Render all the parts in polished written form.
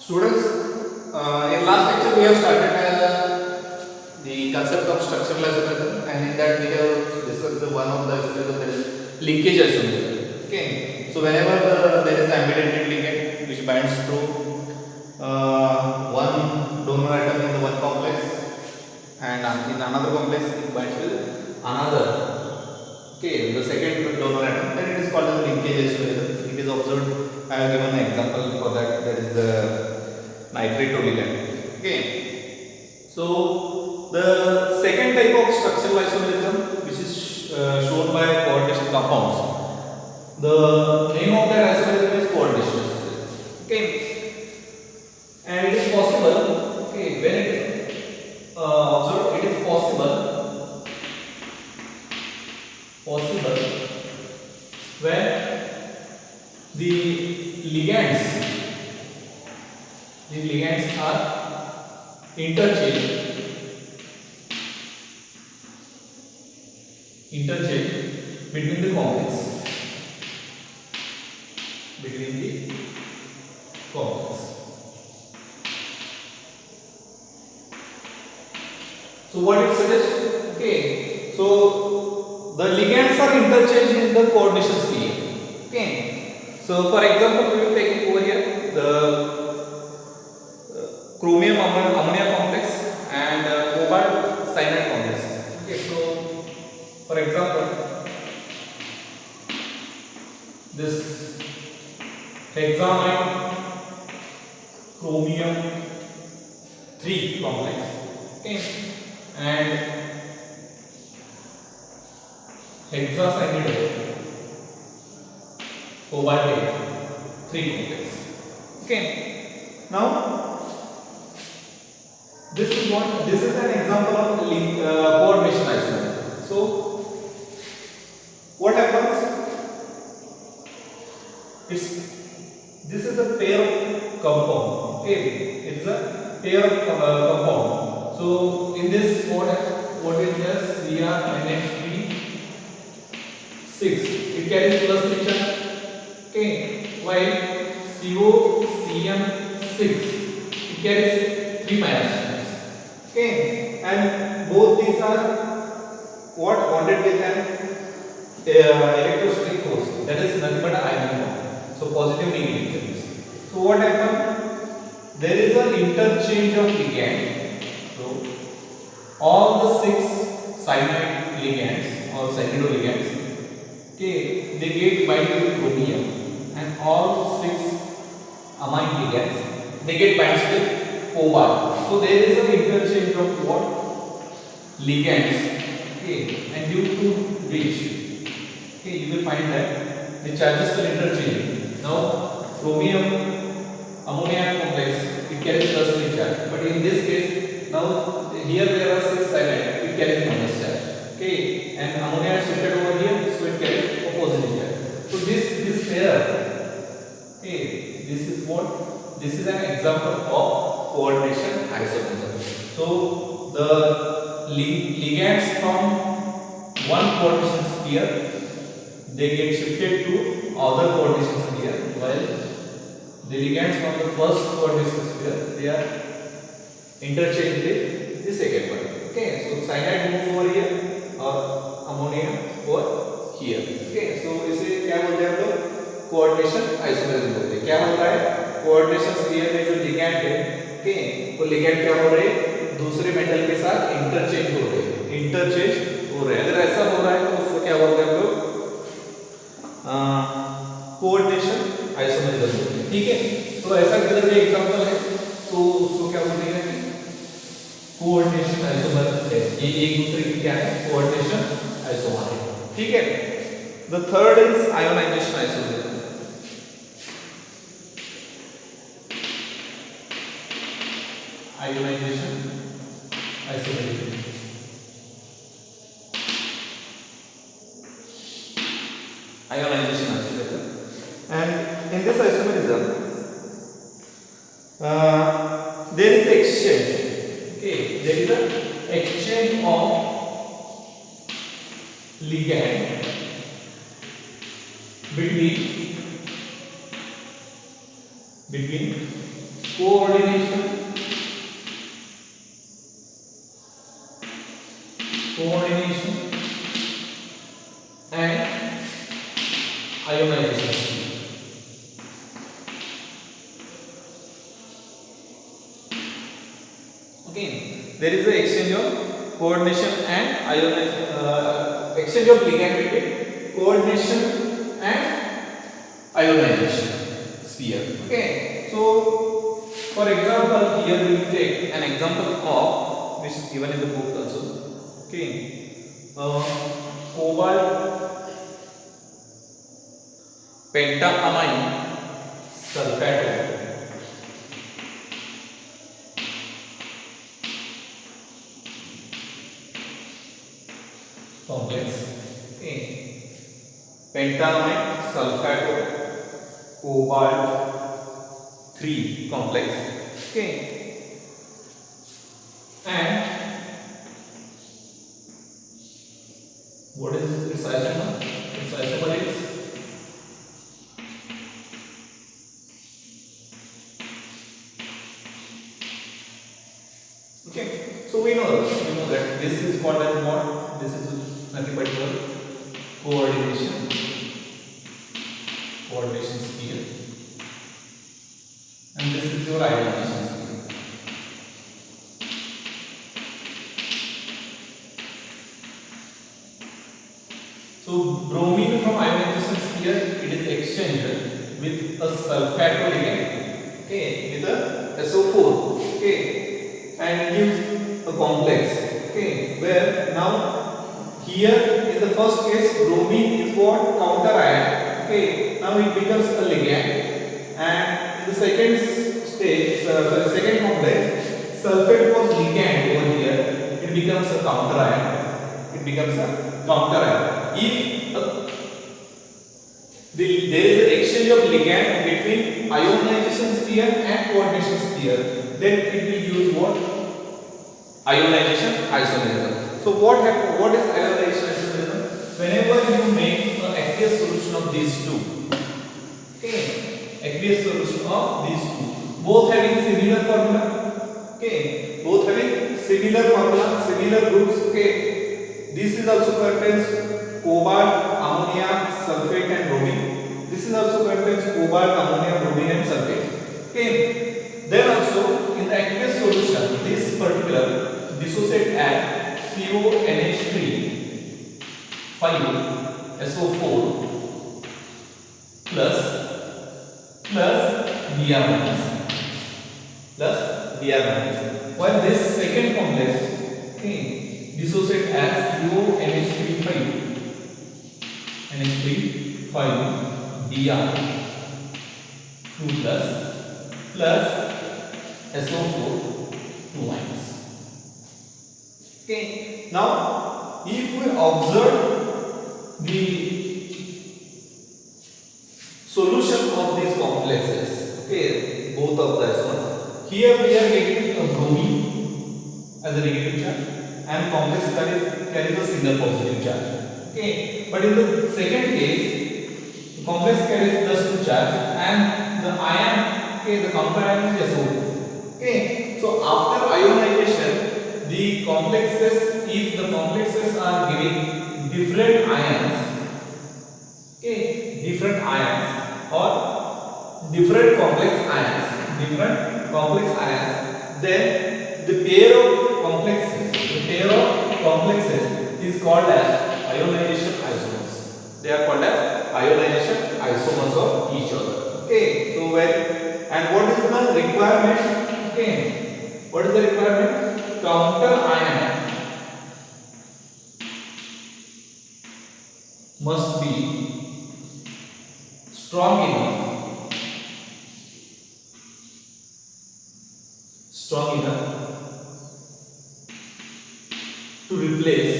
Students, in last lecture we have started the concept of structural isomerism, and in that we have discussed the one of the isomerism, that is linkage isomerism. Okay, so whenever there is ambidextrous ligand which binds through one donor atom in the one complex, and in another complex it binds with another. Okay, the second donor atom, then it is called as linkage isomerism. It is observed. I have given an example for that. That is the nitrate ligand. Okay, so the second type of structural isomerism, which is shown by coordination compounds, the name of that isomerism is coordination isomerism. Okay, and it is possible. Okay, when it is observed, it is possible when the ligands are interchanged between the complex. So what it suggests? Okay, so the ligands are interchanged in the coordination sphere. Okay, so for example, we will take over here the chromium ammonia complex and cobalt cyanide complex. Okay, so for example, this hexamide chromium 3 complex. Okay, and hexacyanide cobalt 3 complex. Okay, now this is an example of coordination isomerism. So what happens? This is a pair of compound. Okay, it is a pair of compound. So in this what is this? Cr-NH3 6. It carries plus charge. Okay, while COCm6 it carries 3 minus charge. Okay, and both these are what bonded with an electrostatic force, that is nothing but ion bond. So positive negative charges. So what happens? There is an interchange of ligand. So all the 6 cyanide ligands or cyanidoligands, okay, they get bind with chromium, and all 6 amine ligands they get binds with cobalt. So there is an interchange of what? Ligands. Okay, and due to which, okay, you will find that the charges will interchange. Now chromium ammonia complex, it carries plus charge, but in this case now here there are 6 cyanide, it carries minus charge. Okay, and ammonia is shifted over here, so it carries opposite charge. So this pair, okay, this is what? This is an example of coordination isomerism. So the ligands from one coordination sphere, they get shifted to other coordination sphere, while the ligands from the first coordination sphere, they are interchanged with the second one. Okay, so cyanide moves over here और ammonia over here. Okay, so इसे क्या बोलते हैं हम लोग? Coordination isomerism बोलते हैं. क्या हो रहा है? कोऑर्डिनेशन स्फीयर में जो लिगैंड है, ओके, वो लिगैंड क्या हो रहे हैं? दूसरे मेटल के साथ इंटरचेंज हो रहे हैं. अगर ऐसा हो रहा है तो उसको क्या बोलते हैं हम लोग? कोऑर्डिनेशन आइसोमेरिज्म बोलते हैं. ठीक है, तो ऐसा किधर भी एग्जांपल है तो उसको क्या बोलते हैं? कोऑर्डिनेशन आइसोमर है. ये एक दूसरे की क्या है? कोऑर्डिनेशन आइसोमर है. ठीक है. The third is ionization isomerism. Ionization isomerism. Ionization isomerism. And in this isomerism, there is exchange. Okay, there is an exchange of ligand between coordination, and ionization speed. Okay, there is a exchange of coordination and exchange of ligand between coordination and ionization sphere. Okay, so for example, here we will take an example of, which is given in the book also. Okay, cobalt pentamine sulfate complex. Okay, pentamine sulfate cobalt 3 complex. Okay, and what is its isomer? Its isomer is okay. So we know that this is called as what? This is nothing but your coordination sphere, and this is your ionization sphere. So bromine from ionization sphere, it is exchanged with a sulfate ligand, okay, with a SO4, okay, and gives a complex, okay, where now here in the first case bromine is what? Counter ion, okay, now it becomes a ligand, and in the second stage, second complex, sulfate was ligand over here, it becomes a counter ion. It becomes a counter ion. If there is an exchange of ligand between ionization sphere and coordination sphere, then it will use what? Ionization isomerism. So what is ionization isomerism? Whenever you make an aqueous solution of these two, okay, aqueous solution of these two, both having similar formula, okay, both having similar formula, similar groups, okay. This is also contains cobalt, ammonia, sulfate and bromine. This is also contains cobalt, ammonia, bromine and sulfate. Okay. Then also in the aqueous solution, this particular dissociate at CONH3 5 SO4 plus Br minus, while this second complex, okay, dissociate as CONH3 5 Br 2 plus SO4 2 minus. Okay, now if we observe the solution of these complexes, okay, both of the isomers, here we are getting a bromine as a negative charge and complex carries a single positive charge, okay, but in the second case the complex carries plus 2 charge and the ion, okay, the counter ion is SO2, okay. So after ionization, the complexes, if the complexes are giving different ions, okay, different ions or different complex ions, then the pair of complexes is called as ionization isomers. They are called as ionization isomers of each other, okay. So and what is the requirement? Okay, what is the requirement? Counter ion must be strong enough to replace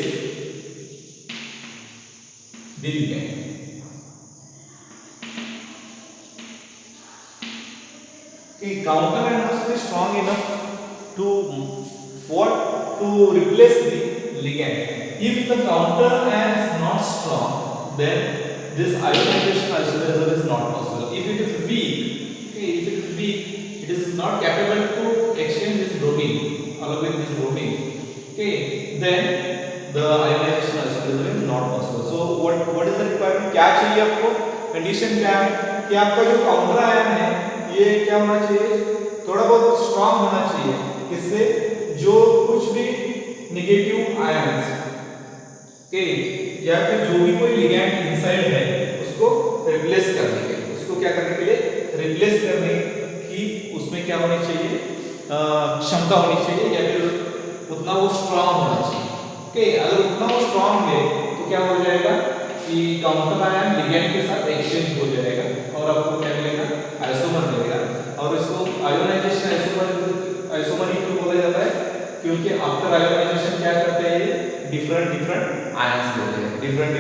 the ligand. Okay, counter ion must be strong enough to replace the ligand. If the counter ion is not strong, then this ionization isomerism is not possible. If it is weak, okay, it is not capable to exchange this bromine along with this bromine, okay, then the ionization isotope is not possible. So what is the requirement? क्या चाहिए आपको? Condition क्या है कि आपका जो counter ion है ये क्या होना चाहिए? थोड़ा बहुत स्ट्रांग होना चाहिए, किससे? जो कुछ भी नेगेटिव आयंस के या फिर जो भी कोई लिगैंड इनसाइड है उसको रिप्लेस करने के लिए, उसको क्या करने के लिए? रिप्लेस करने की उसमें क्या होनी चाहिए? क्षमता होनी चाहिए, या फिर उतना वो स्ट्रांग होना चाहिए। ओके, अगर उतना वो स्ट्रांग है तो क्या हो जाएगा कि काउंटर आयन लिगैंड के साथ एक्सचेंज हो जाएगा और आपको क्या मिलेगा? आइसोमर मिलेगा। और इसको आयोनाइजेशन आइसोमर ही क्यों बोला जाता है? क्योंकि आफ्टर आयोनाइजेशन क्या करते हैं? डिफरेंट आयंस देते हैं, डिफरेंट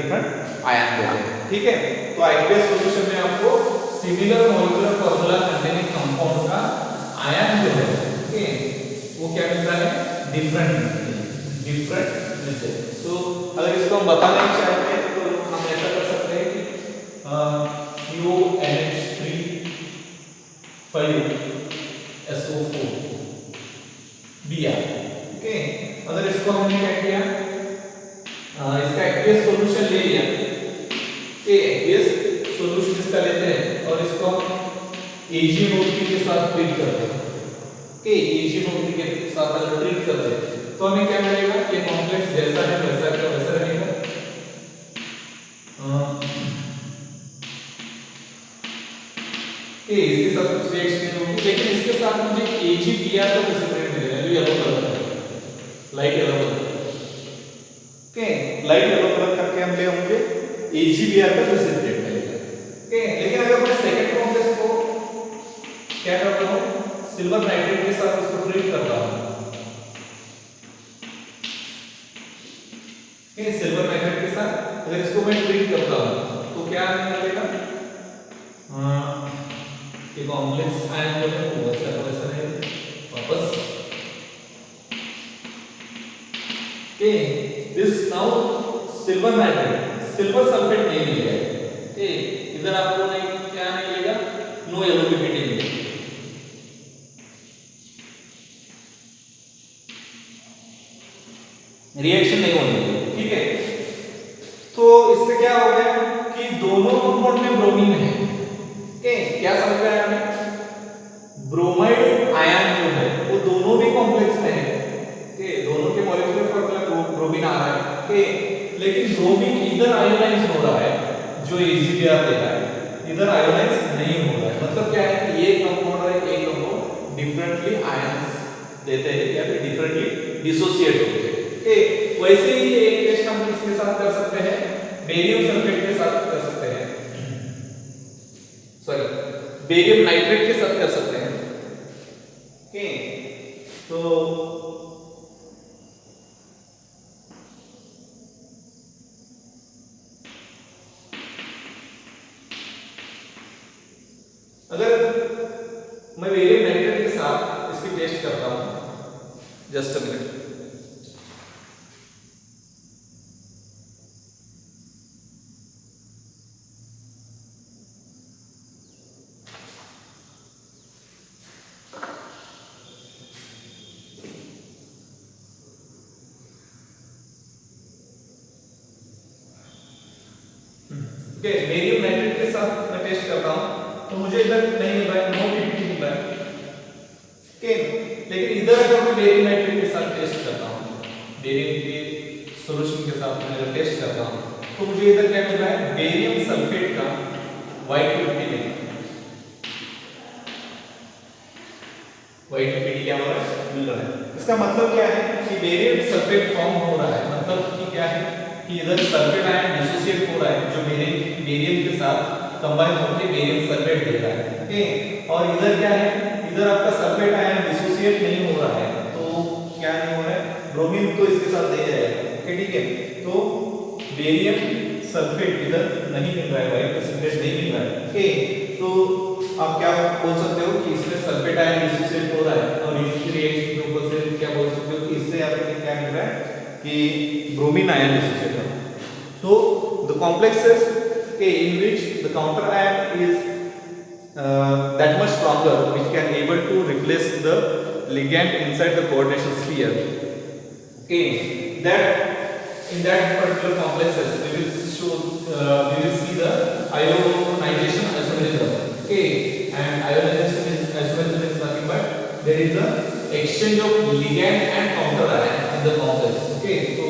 आयन देते हैं। ठीक है, तो aqueous सॉल्यूशन में आपको similar molecular formula containing compound का आयन जो है, ओके, वो क्या मिलता है? डिफरेंट मिलते हैं। तो अगर इसको हम बताना ही चाहते हैं तो हम ऐसा कर सकते हैं कि CONH3 5SO4 Br, ओके। अगर इसको हमने क्या किया, इसका एक्वियस सॉल्यूशन ले लिया, ओके, एक्वियस सॉल्यूशन इसका लेते हैं और इसको AgNO3 के साथ ट्रीट करते हैं, ओके, AgNO3 के साथ अगर ट्रीट करते हैं तो हमें क्या मिलेगा? ये कॉम्प्लेक्स जैसा है वैसा का वैसा रहेगा। ओके, इसके साथ कुछ रिएक्शन होगी, लेकिन इसके साथ मुझे AgBr का प्रेसिपिटेट मिलेगा जो येलो कलर का है, light yellow colour. Okay, light yellow colour करके हम ले होंगे AgBr का प्रेसिपिटेट मिलेगा। ओके, लेकिन अगर मैं सेकंड कॉम्प्लेक्स को क्या करता हूं? सिल्वर नाइट्रेट के साथ उसको ट्रीट करता हूं, सिल्वर नाइट्रेट के साथ अगर इसको मैं ट्रीट करता हूं तो क्या मिलेगा? ये कॉम्प्लेक्स आयन जो है वो वैसा का वैसा रहेगा वापस। Okay, this now silver nitrate, silver sulphate नहीं मिलेगा। ओके, इधर आपको नहीं क्या नहीं मिलेगा? नो एलोबिलिटी मिलेगी। रिएक्शन नहीं होने देगा। ठीक है, तो इससे क्या हो गया कि दोनों कंपाउंड में ब्रोमीन है। ओके, क्या समझ में आया हमें? ब्रोमाइड आयन जो है वो दोनों भी कॉम्प्लेक्स में है। ओके, दोनों के मॉलिक्यूलर फार्मूला ब्रोमीन आ रहा है। ओके, लेकिन ब्रोमीन इधर आयोनाइज हो रहा है जो AgBr दे रहा है, इधर आयोनाइज नहीं हो रहा है। मतलब क्या है कि ये कंपाउंड और एक कंपाउंड डिफरेंटली आयंस देते हैं या फिर डिफरेंटली डिसोसिएट होते हैं। ओके, वैसे ही एक टेस्ट हम किसके साथ कर सकते हैं? बेरियम सल्फेट के साथ कर सकते हैं, सॉरी बेरियम नाइट्रेट के साथ कर सकते हैं। ओके, तो अगर मैं बेरियम नाइट्रेट के साथ इसकी टेस्ट करता हूं, just a minute. Okay, barium nitrate के साथ मैं टेस्ट करता हूं तो मुझे इधर नहीं मिल रहा है, नो पीपीटी मिल रहा है। ओके, लेकिन इधर अगर मैं बेरियम नाइट्रेट के साथ टेस्ट करता हूं, बेरियम के सॉल्यूशन के साथ मैं अगर टेस्ट करता हूं तो मुझे इधर क्या मिल रहा है? बेरियम सल्फेट का व्हाइट पीपीटी मिल रहा है। व्हाइट पीपीटी क्या हो रहा है? मिल रहा है। इसका मतलब क्या है कि बेरियम सल्फेट फॉर्म हो रहा है, मतलब कि क्या है कि इधर सल्फेट आयन डिसोसिएट हो रहा है जो बेरियम के साथ कंबाइन होकर बेरियम सल्फेट दे रहा है। ओके, और इधर क्या है? इधर आपका सल्फेट आयन डिसोसिएट नहीं हो रहा है, तो क्या नहीं हो रहा है? ब्रोमीन तो इसके साथ दे जाएगा। ओके, ठीक है, तो बेरियम सल्फेट इधर नहीं मिल रहा है, व्हाइट प्रेसिपिटेट नहीं मिल रहा है। ओके, तो आप क्या बोल सकते हो कि इसमें सल्फेट आयन डिसोसिएट हो रहा है, और इसकी रिएक्शन के ऊपर से क्या बोल सकते हो कि इससे आपको क्या मिल रहा है कि ब्रोमीन आयन डिसोसिएट हो रहा है। So the complexes, okay, in which the counter ion is that much stronger, which can able to replace the ligand inside the coordination sphere. Okay, that in that particular complexes we will show we will see the ionization isomerism. Okay, and ionization isomerism is nothing but there is a exchange of ligand and counter ion in the complex. Okay, so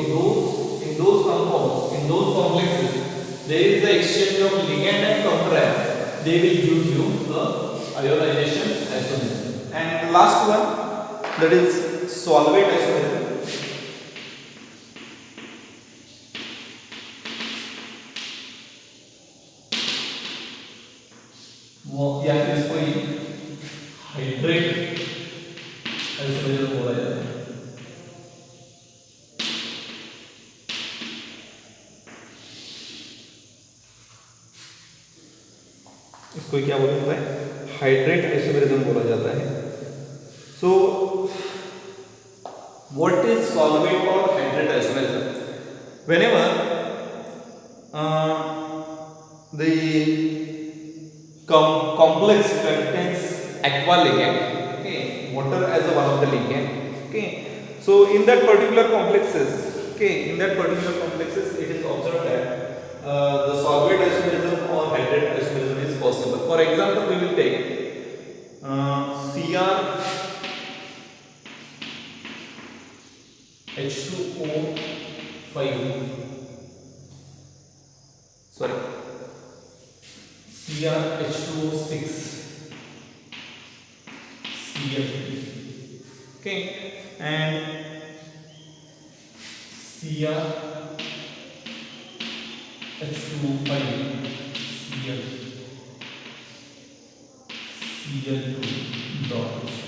those compounds in those complexes there is the exchange of ligand and counter ion. They will give you the ionization isomerism. And the last one, that is solvate isomerism. या फिर इसको hydrate isomerism बोला जाता है। इसको क्या बोला जाता है? हाइड्रेट आइसोमेरिज्म बोला जाता है। सो व्हाट इज सॉल्वेट और hydrate isomerism? Whenever the complex contains aqua ligand, okay, water as a one of the ligand, okay, so in that particular complexes, okay, in that particular complexes it is observed that the solvate isomerism or hydrate isomerism is possible. For example, we will take Cr H2O5, sorry, CrH2O6, Cl3, okay, and CrH2O5, Cl, Cl2 dot H2.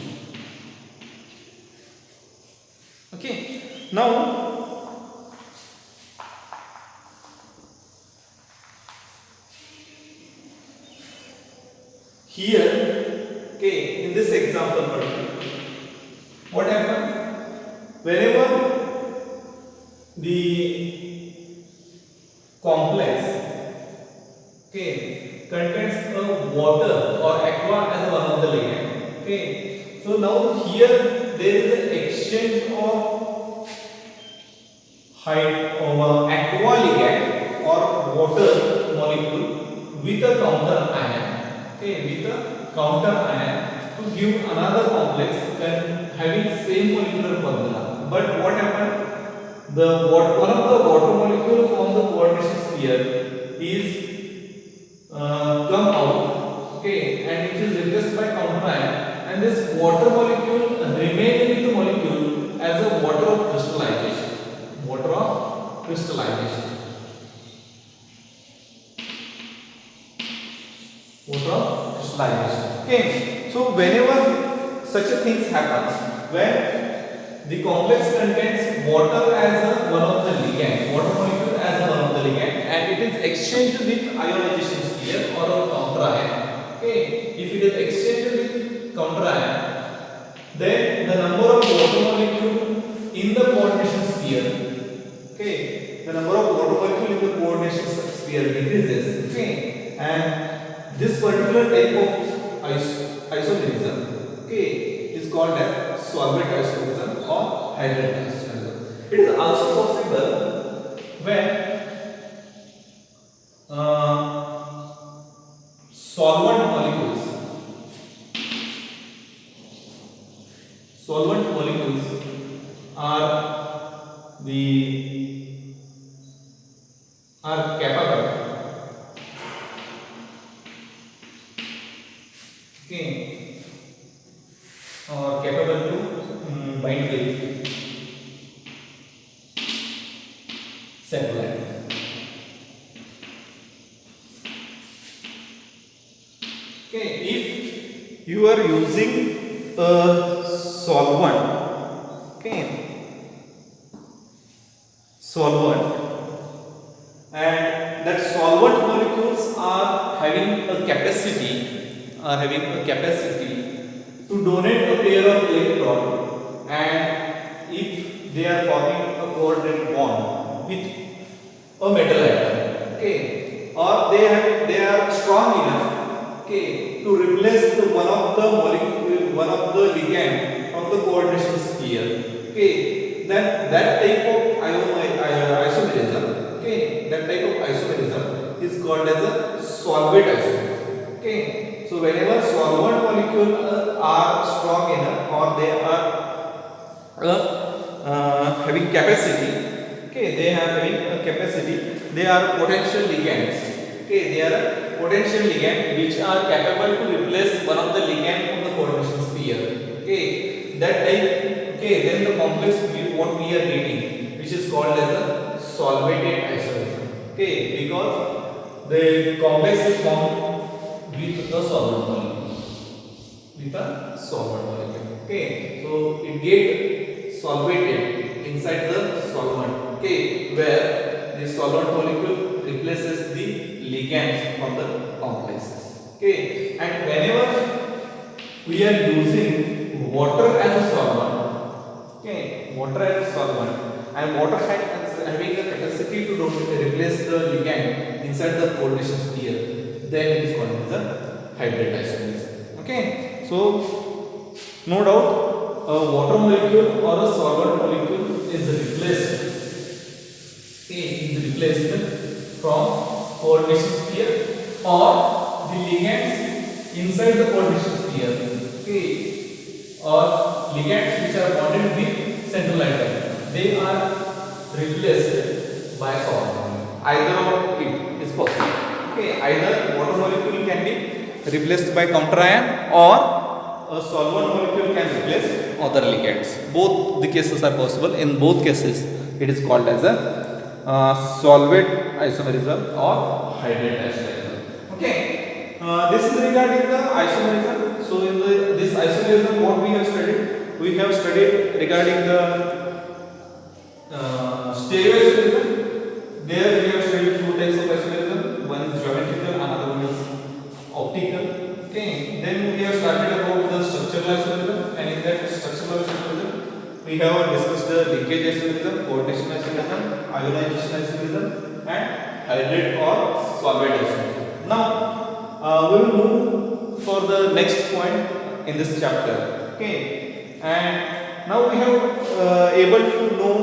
Okay, now here, okay, in this example, what happened? Whenever the complex, okay, contains a water or aqua as one of the ligand, okay, so now here there is an exchange of aqua ligand or water molecule with a counter ion. Okay, with a counter ion to give another complex having same molecular formula. But what happened? One of the water molecule from the coordination sphere is come out, okay, and it is replaced by counter ion, and this water molecule remain with the molecule as a water of crystallization. Water of crystallization. Water of crystallization. Okay, so whenever such a things happens, when the complex contains water as one of the ligand, water molecule as one of the ligand, and it is exchanged with ionization sphere or a counter ion. Okay, if it is exchanged with counter ion, then the number of water molecule in the coordination sphere, okay, the number of water molecule in the coordination sphere decreases. Okay, and this particular type of isomerism, okay, is called as solvent isomerism or hydrate isomerism. It is also possible when solvent molecules are capable, okay, or capable to bind with satellite. Okay, if you are using a solvent, okay, and that solvent molecules are having a capacity to donate a pair of electron, and if they are forming a covalent bond with a metal atom, okay, or they are strong enough okay, to replace the one of the molecule, one of the ligand from the coordination sphere. Okay, then that type of isomerism, okay, that type of isomerism is called as a solvate isomerism. Okay, so whenever solvent molecules are strong enough or they are having capacity, okay, they are having a capacity, they are potential ligands, okay, they are a potential ligand which are capable to replace one of the ligand from the coordination sphere, okay, that type, okay, then the complex what we are getting, which is called as a solvated isomerism, okay, because the complex is formed with the solvent molecule, with a solvent molecule, okay, so it get solvated inside the solvent, okay, where the solvent molecule replaces the ligands from the complexes, okay, and whenever we are using water as a solvent, okay, water as a solvent, and water has having the capacity to replace the ligand inside the coordination sphere, then it is called as a hybrid isomerism, okay. So no doubt a water molecule or a solvent molecule is replaced, okay, is replaced from coordination sphere or the ligands inside the coordination sphere, okay, or ligands which are bonded with central atom, they are replaced by solvent. Either of it is possible, okay, either water molecule can be replaced by counterion or a solvent molecule can replace other ligands. Both the cases are possible. In both cases it is called as a solvate isomerism or hybrid isomerism, okay. This is regarding the isomerism. So in this isomerism what we have studied regarding the stereoisomerism. There we have studied two types of isomerism. One is geometrical, another one is optical. Okay. Then we have started about the structural isomerism, and in that structural isomerism we have discussed the linkage isomerism, coordination isomerism, ionization isomerism, and hybrid or solvate isomerism. Now we will move for the next point in this chapter. Okay. And now we have able to know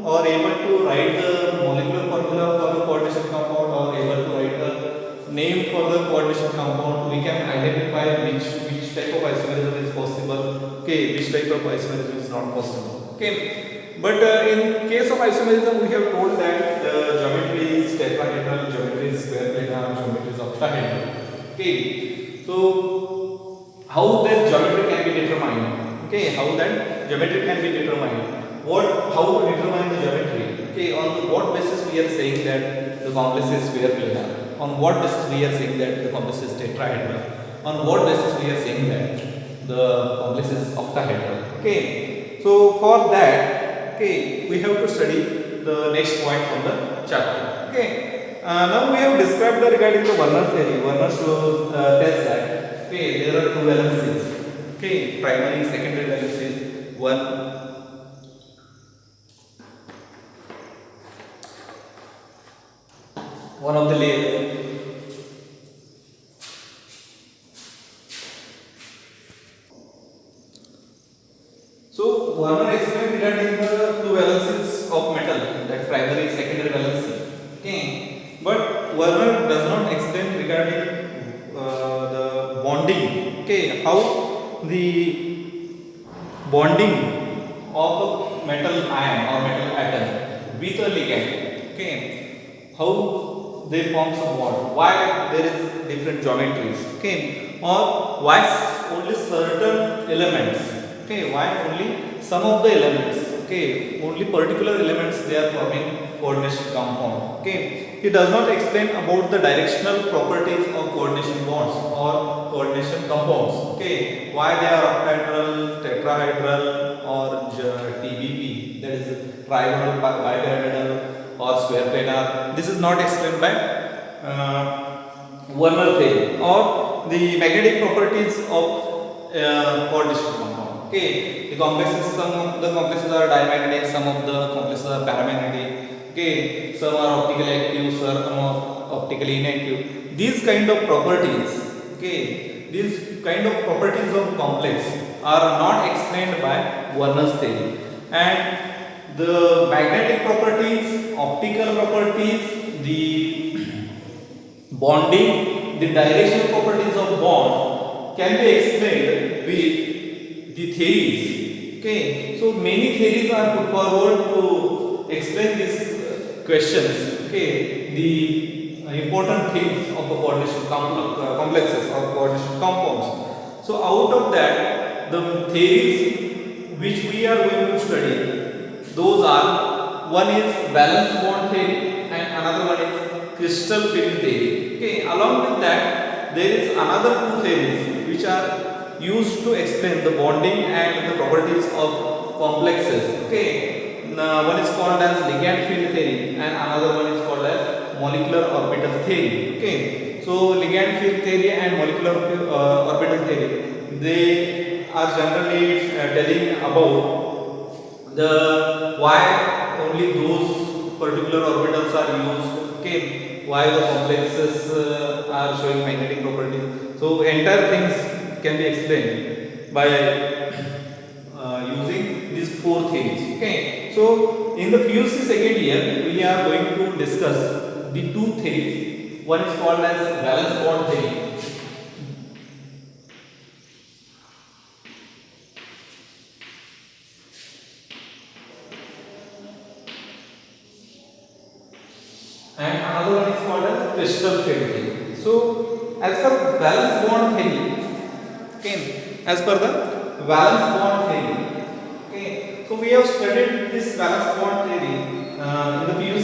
or able to write the molecular formula for the coordination compound or able to write the name for the coordination compound. We can identify which type of isomerism is possible, okay, which type of isomerism is not possible, okay. But in case of isomerism we have told that the geometry is tetrahedral, geometry is square planar, geometry is octahedral, okay. So how that geometry can be determined, okay, how that geometry can be determined, how to determine the geometry, okay, on what basis we are saying that the complex is square planar, on what basis we are saying that the complex is tetrahedral, on what basis we are saying that the complex is octahedral, okay. So for that, okay, we have to study the next point from the chapter, okay. Now we have described regarding the Werner theory. Werner shows tells that, okay, there are two valencies, okay, primary, secondary valencies, one of the layer. So Werner explained regarding the two valencies of metal, that primary, secondary valency, okay. But Werner does not explain regarding the bonding, okay, how the bonding of a metal ion or metal atom with a ligand, okay, how they form some bond, why there is different geometries, okay, or why only certain elements, okay, why only some of the elements, okay, only particular elements they are forming coordination compound, okay. He does not explain about the directional properties of coordination bonds or coordination compounds, okay, why they are octahedral, tetrahedral or TBP, that is trigonal, bipyramidal or square planar. This is not explained by Werner theory, or the magnetic properties of coordination compound, okay. The complexes, some of the complexes are diamagnetic, some of the complexes are paramagnetic, okay, some are optically active, some are optically inactive. These kind of properties, Okay, these kind of properties of complex are not explained by Werner's theory, and the magnetic properties, optical properties, the bonding, the directional properties of bond can be explained with the theories. Okay, so many theories are put forward to explain these questions. Okay, the important things of the coordination complexes or coordination compounds. So out of that, the theories which we are going to study, those are, one is valence bond theory and another one is crystal field theory. Okay, along with that, there is another two theories which are used to explain the bonding and the properties of complexes. Okay, now, one is called as ligand field theory and another one is called as molecular orbital theory. Okay, so ligand field theory and molecular orbital theory, they are generally telling about the why only those particular orbitals are used. Okay, why the complexes are showing magnetic properties. So entire things can be explained by using these four theories. Okay, so in the PUC second year we are going to discuss the two theories. One is called as valence bond theory and another one is called as crystal field theory. So as per valence bond theory, okay, as per the valence bond theory, okay, so we have studied this valence bond theory in the PUC